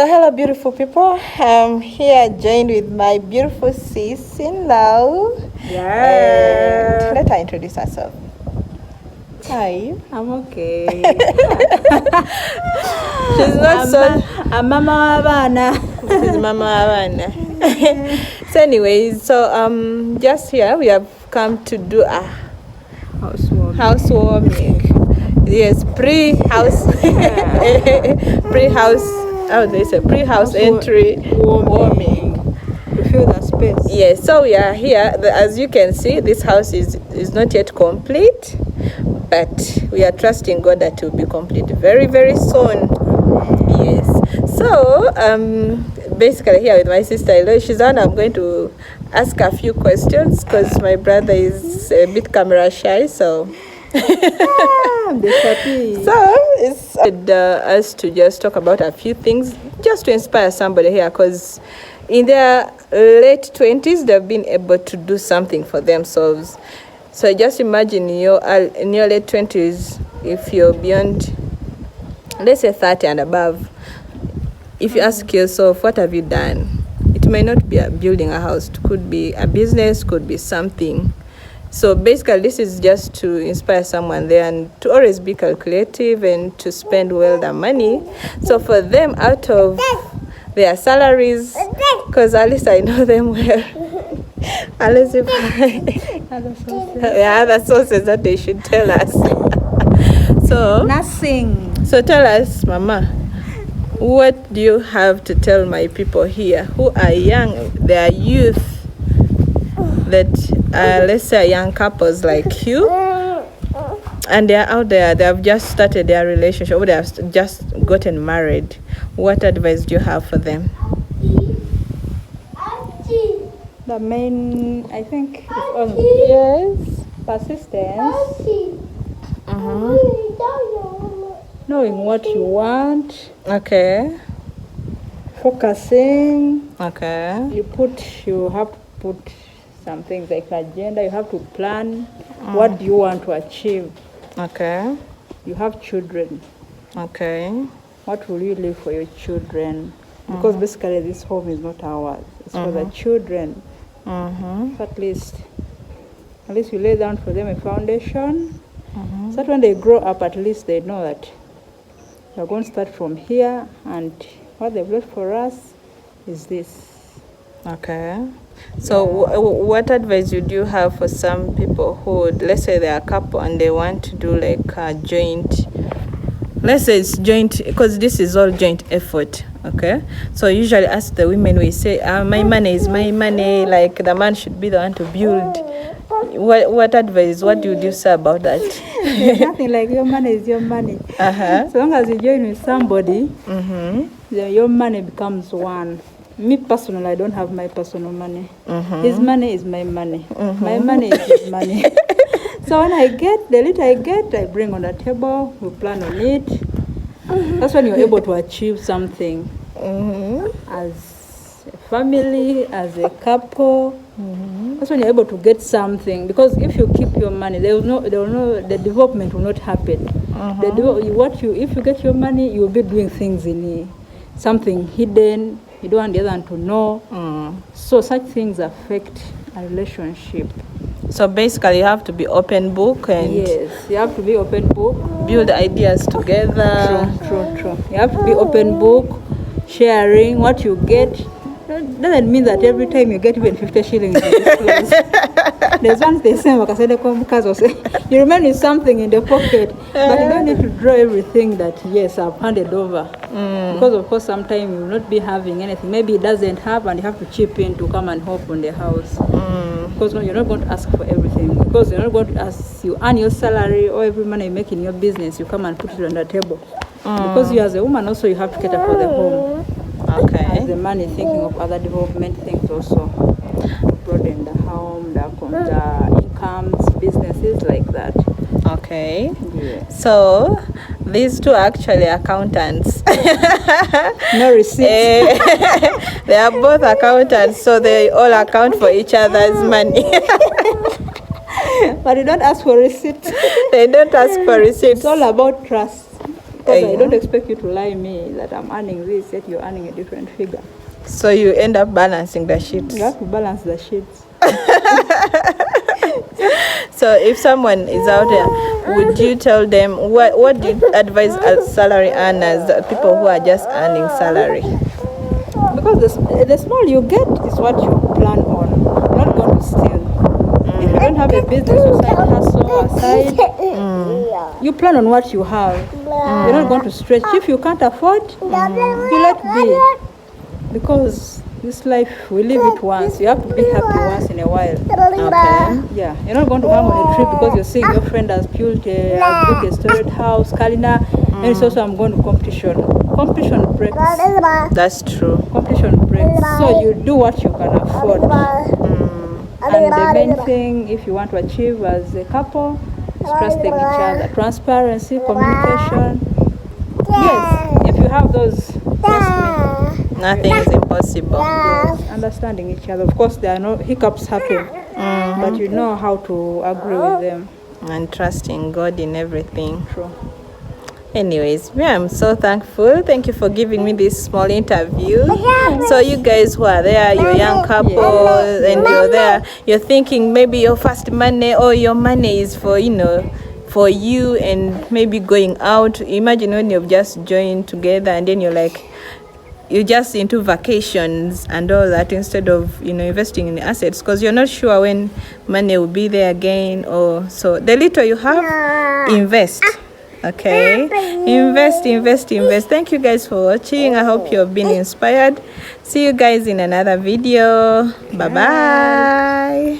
So hello beautiful people. I'm here joined with my beautiful sis-in-law. Yeah. And let her introduce herself. Hi. I'm okay. She's not I'm Mama Abana. She's Mama Abana. So anyways, just here we have come to do a housewarming. Yes, pre-house pre-house entry warming. To fill the space. Yes, so we are here. As you can see, this house is not yet complete, but we are trusting God that it will be complete very, very soon. Yes. So basically here with my sister-in-law, Shizana, I'm going to ask a few questions because my brother is a bit camera shy, so so it's us to just talk about a few things just to inspire somebody here, because in their late 20s they've been able to do something for themselves. So just imagine in your late 20s, if you're beyond, let's say 30 and above, if you ask yourself, what have you done? It may not be building a house, it could be a business, could be something. So basically this is just to inspire someone there and to always be calculative and to spend well their money. So for them, out of their salaries, because at least I know them well, unless if other sources that they should tell us. So Nothing. So tell us, Mama, what do you have to tell my people here who are young? They are youth that let's say young couples like you, and they're out there, they have just started their relationship, or they have just gotten married. What advice do you have for them? The main, I think, is Yes. persistence. Knowing what you want. Okay. Focusing. Okay. You have to put some things like agenda. You have to plan what do you want to achieve. Okay. You have children. Okay. What will you leave for your children? Because basically this home is not ours. It's for the children. So at least you lay down for them a foundation. So that when they grow up, at least they know that we're going to start from here, and what they've left for us is this. Okay. So what advice would you have for some people who, let's say they're a couple and they want to do like a joint, let's say it's joint, because this is all joint effort, okay? So usually ask the women, we say, my money is my money, like the man should be the one to build. What advice, what would you say about that? There's nothing like your money is your money. So long as you join with somebody, then your money becomes one. Me personally, I don't have my personal money. His money is my money. My money is his money. So when I get, the little I get, I bring on the table, we plan on it. That's when you're able to achieve something. As a family, as a couple. That's when you're able to get something. Because if you keep your money, the development will not happen. If you get your money, you'll be doing things in something hidden. You don't want the other one to know. So such things affect a relationship. So basically you have to be open book, and yes, you have to be open book. Build ideas together. True. You have to be open book, sharing what you get. Doesn't mean that every time you get even 50 shillings you disclose. There's once they say, you remain with something in the pocket, but you don't need to draw everything that, yes, I've handed over. Because of course sometimes you will not be having anything. Maybe it doesn't have, and you have to chip in to come and help on the house. Because no, you're not going to ask for everything. Because you're not going to ask, you earn your salary or every money you make in your business, you come and put it on the table. Because you as a woman also, you have to cater for the home. Okay. As the man is thinking of other development things also, broaden the home, the incomes, businesses like that. Okay. Yeah. So these two are actually accountants. No receipts. They are both accountants, so they all account for each other's money. But you don't ask for receipts. They don't ask for receipts. It's all about trust. Because I don't expect you to lie me that I'm earning this, yet you're earning a different figure. So you end up balancing the sheets. You have to balance the sheets. So if someone is out there, would you tell them, what do you advise as salary earners, people who are just earning salary? Because the small you get is what you plan on. You're not going to steal. If you don't have a business or side hustle aside, you plan on what you have. You're not going to stretch. If you can't afford, you let be. Because this life, we live it once. You have to be happy once in a while. Okay. Yeah, you're not going to come on a trip because you're seeing your friend has built a storied house, Kalina, and it's also I'm going to competition. Competition breaks. That's true. Competition breaks. So you do what you can afford. And the main thing, if you want to achieve as a couple, is trusting each other. Transparency, communication. Yes, if you have those, trust me. Nothing is impossible. Yes, understanding each other. Of course, there are no hiccups happen, but you know how to agree with them. And trusting God in everything. True. Anyways, I'm so thankful. Thank you for giving me this small interview. So you guys who are there, you're young couple, and you're there, you're thinking maybe your first money or your money is for, for you and maybe going out. Imagine when you've just joined together and then you're just into vacations and all that instead of investing in assets, because you're not sure when money will be there again. Or so the little you have, invest. Okay, invest. Thank you guys for watching. I hope you have been inspired. See you guys in another video. Bye bye.